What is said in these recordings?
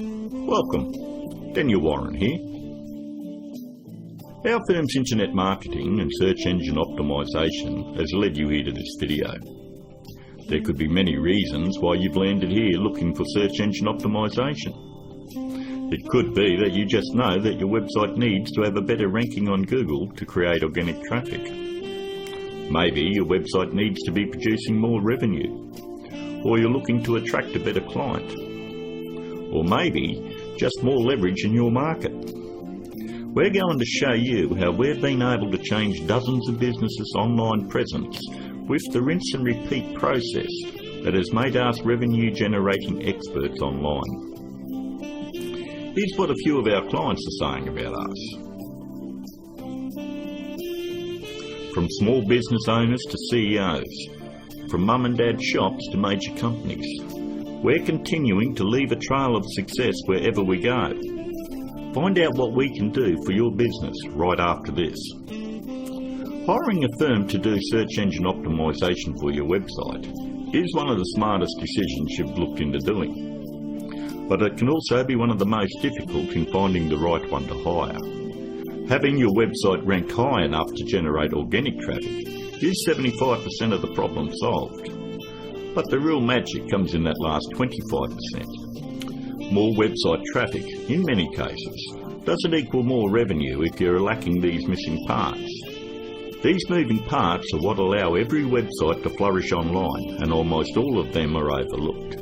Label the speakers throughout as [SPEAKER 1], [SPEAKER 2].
[SPEAKER 1] Welcome, Daniel Warren here. Our firm's internet marketing and search engine optimisation has led you here to this video. There could be many reasons why you've landed here looking for search engine optimisation. It could be that you just know that your website needs to have a better ranking on Google to create organic traffic. Maybe your website needs to be producing more revenue, or you're looking to attract a better client, or maybe just more leverage in your market. We're going to show you how we've been able to change dozens of businesses' online presence with the rinse and repeat process that has made us revenue generating experts online. Here's what a few of our clients are saying about us. From small business owners to CEOs, from mum and dad shops to major companies, we're continuing to leave a trail of success wherever we go. Find out what we can do for your business right after this. Hiring a firm to do search engine optimisation for your website is one of the smartest decisions you've looked into doing. But it can also be one of the most difficult in finding the right one to hire. Having your website ranked high enough to generate organic traffic is 75% of the problem solved. But the real magic comes in that last 25%. More website traffic, in many cases, doesn't equal more revenue if you're lacking these missing parts. These moving parts are what allow every website to flourish online, and almost all of them are overlooked.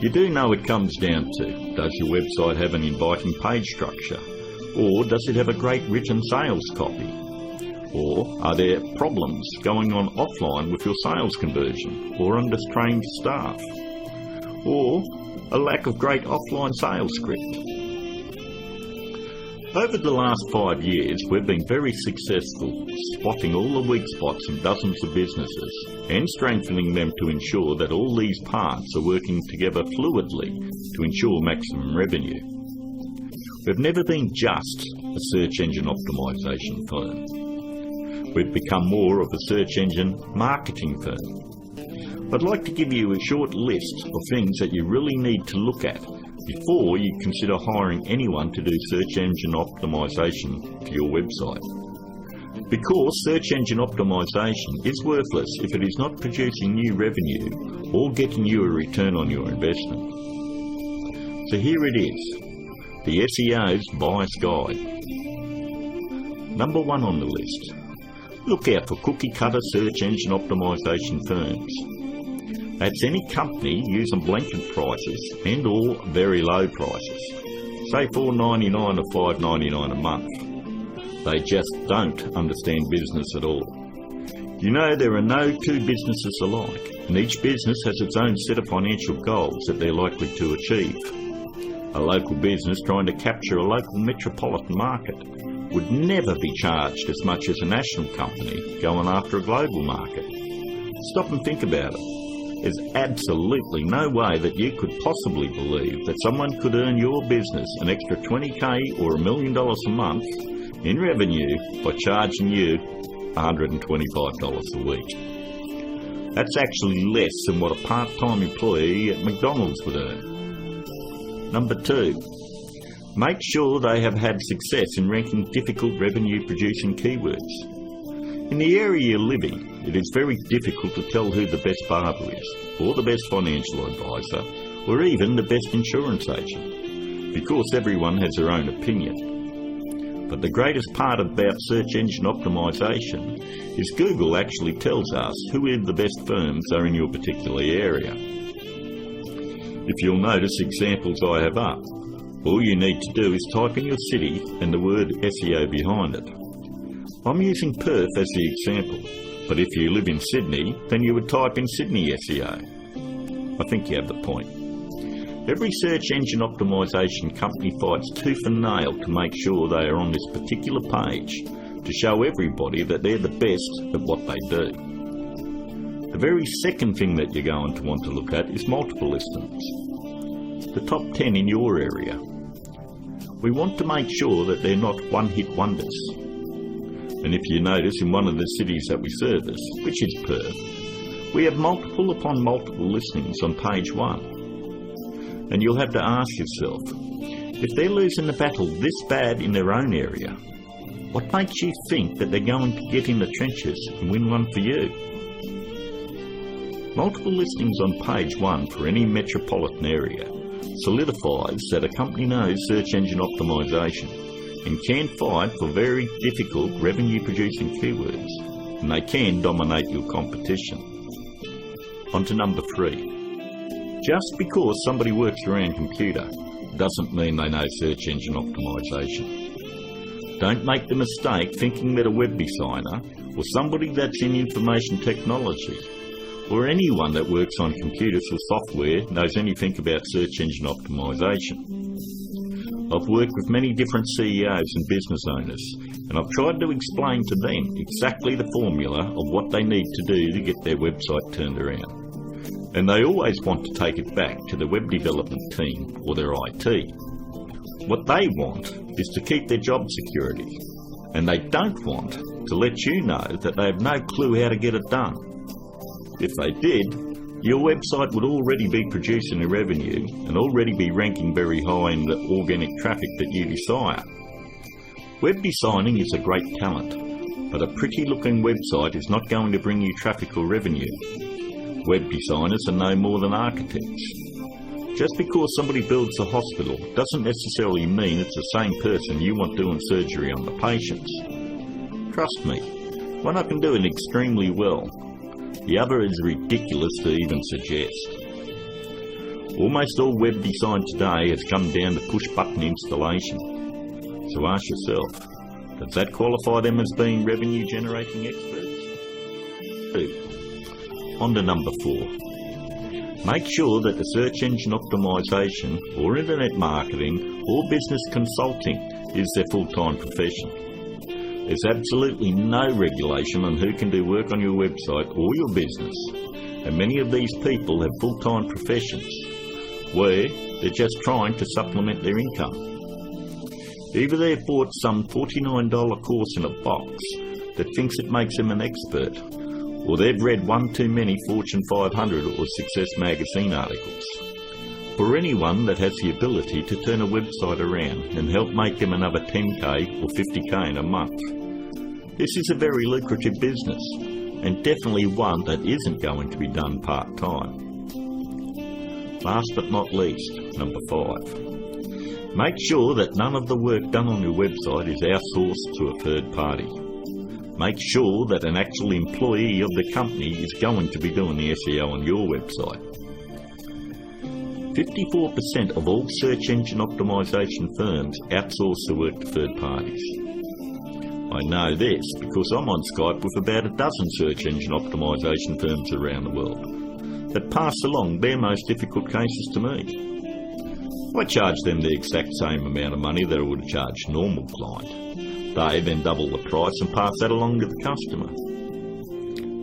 [SPEAKER 1] You do know it comes down to, does your website have an inviting page structure? Or does it have a great written sales copy? Or are there problems going on offline with your sales conversion, or undertrained staff? Or a lack of great offline sales script? Over the last 5 years, we've been very successful spotting all the weak spots in dozens of businesses and strengthening them to ensure that all these parts are working together fluidly to ensure maximum revenue. We've never been just a search engine optimisation firm. We've become more of a search engine marketing firm. I'd like to give you a short list of things that you really need to look at before you consider hiring anyone to do search engine optimisation for your website. Because search engine optimisation is worthless if it is not producing new revenue or getting you a return on your investment. So here it is, the SEO's Bias Guide. Number 1 on the list. Look out for cookie-cutter search engine optimisation firms. That's any company using blanket prices and or very low prices, say $4.99 or $5.99 a month. They just don't understand business at all. You know, there are no two businesses alike, and each business has its own set of financial goals that they're likely to achieve. A local business trying to capture a local metropolitan market would never be charged as much as a national company going after a global market. Stop and think about it. There's absolutely no way that you could possibly believe that someone could earn your business an extra $20,000 or $1 million a month in revenue by charging you $125 a week. That's actually less than what a part-time employee at McDonald's would earn. Number 2, make sure they have had success in ranking difficult revenue-producing keywords. In the area you live in, it is very difficult to tell who the best barber is, or the best financial advisor, or even the best insurance agent, because everyone has their own opinion. But the greatest part about search engine optimisation is Google actually tells us who the best firms are in your particular area. If you'll notice examples I have up, all you need to do is type in your city and the word SEO behind it. I'm using Perth as the example, but if you live in Sydney, then you would type in Sydney SEO. I think you have the point. Every search engine optimisation company fights tooth and nail to make sure they are on this particular page to show everybody that they're the best at what they do. The very second thing that you're going to want to look at is multiple listings. The top 10 in your area. We want to make sure that they're not one-hit wonders. And if you notice in one of the cities that we service, which is Perth, we have multiple upon multiple listings on page 1. And you'll have to ask yourself, if they're losing the battle this bad in their own area, what makes you think that they're going to get in the trenches and win one for you? Multiple listings on page 1 for any metropolitan area solidifies that a company knows search engine optimization and can fight for very difficult revenue-producing keywords, and they can dominate your competition. On to number 3. Just because somebody works around computer doesn't mean they know search engine optimization. Don't make the mistake thinking that a web designer or somebody that's in information technology or anyone that works on computers or software knows anything about search engine optimization. I've worked with many different CEOs and business owners, and I've tried to explain to them exactly the formula of what they need to do to get their website turned around. And they always want to take it back to the web development team or their IT. What they want is to keep their job security, and they don't want to let you know that they have no clue how to get it done. If they did, your website would already be producing a revenue and already be ranking very high in the organic traffic that you desire. Web designing is a great talent, but a pretty looking website is not going to bring you traffic or revenue. Web designers are no more than architects. Just because somebody builds a hospital doesn't necessarily mean it's the same person you want doing surgery on the patients. Trust me, one can do it extremely well. The other is ridiculous to even suggest. Almost all web design today has come down to push-button installation. So ask yourself, does that qualify them as being revenue-generating experts? 2. On to number 4. Make sure that the search engine optimization or internet marketing or business consulting is their full-time profession. There's absolutely no regulation on who can do work on your website or your business, and many of these people have full-time professions where they're just trying to supplement their income. Either they've bought some $49 course in a box that thinks it makes them an expert, or they've read one too many Fortune 500 or Success magazine articles. For anyone that has the ability to turn a website around and help make them another 10k or 50k in a month, this is a very lucrative business, and definitely one that isn't going to be done part-time. Last but not least, number 5. Make sure that none of the work done on your website is outsourced to a third party. Make sure that an actual employee of the company is going to be doing the SEO on your website. 54% of all search engine optimization firms outsource the work to third parties. I know this because I'm on Skype with about a dozen search engine optimization firms around the world that pass along their most difficult cases to me. I charge them the exact same amount of money that I would charge a normal client. They then double the price and pass that along to the customer.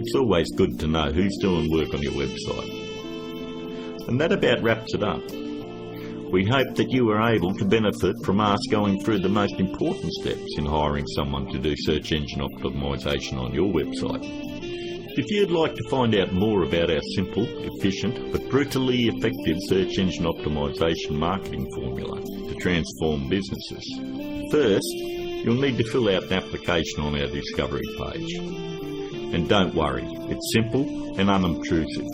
[SPEAKER 1] It's always good to know who's doing work on your website. And that about wraps it up. We hope that you were able to benefit from us going through the most important steps in hiring someone to do search engine optimization on your website. If you'd like to find out more about our simple, efficient, but brutally effective search engine optimization marketing formula to transform businesses, first, you'll need to fill out an application on our discovery page. And don't worry, it's simple and unobtrusive.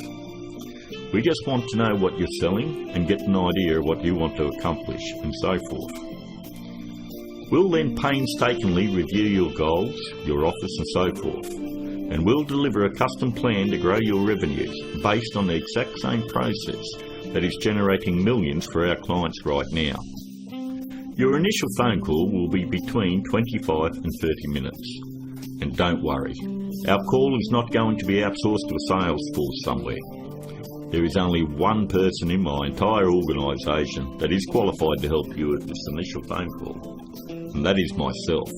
[SPEAKER 1] We just want to know what you're selling and get an idea of what you want to accomplish and so forth. We'll then painstakingly review your goals, your offers and so forth, and we'll deliver a custom plan to grow your revenues based on the exact same process that is generating millions for our clients right now. Your initial phone call will be between 25 and 30 minutes. And don't worry, our call is not going to be outsourced to a sales force somewhere. There is only one person in my entire organisation that is qualified to help you with this initial phone call, and that is myself.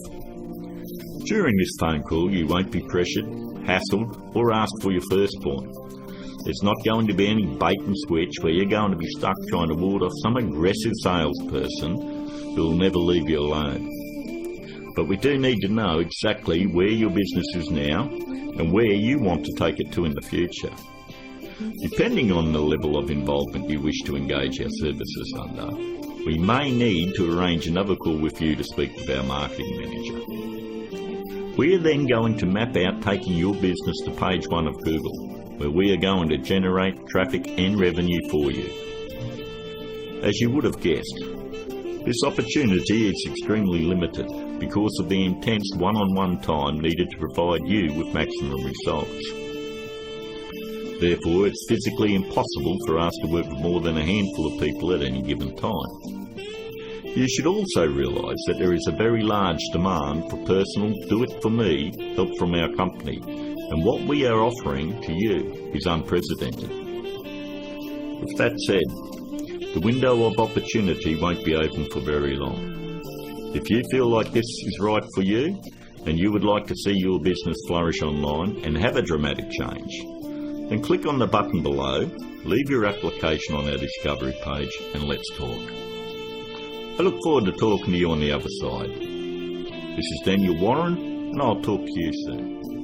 [SPEAKER 1] During this phone call, you won't be pressured, hassled, or asked for your firstborn. There's not going to be any bait and switch where you're going to be stuck trying to ward off some aggressive salesperson who will never leave you alone. But we do need to know exactly where your business is now and where you want to take it to in the future. Depending on the level of involvement you wish to engage our services under, we may need to arrange another call with you to speak with our marketing manager. We are then going to map out taking your business to page 1 of Google, where we are going to generate traffic and revenue for you. As you would have guessed, this opportunity is extremely limited because of the intense one-on-one time needed to provide you with maximum results. Therefore, it's physically impossible for us to work with more than a handful of people at any given time. You should also realise that there is a very large demand for personal do-it-for-me help from our company, and what we are offering to you is unprecedented. With that said, the window of opportunity won't be open for very long. If you feel like this is right for you, and you would like to see your business flourish online and have a dramatic change, then click on the button below, leave your application on our discovery page, and let's talk. I look forward to talking to you on the other side. This is Daniel Warren, and I'll talk to you soon.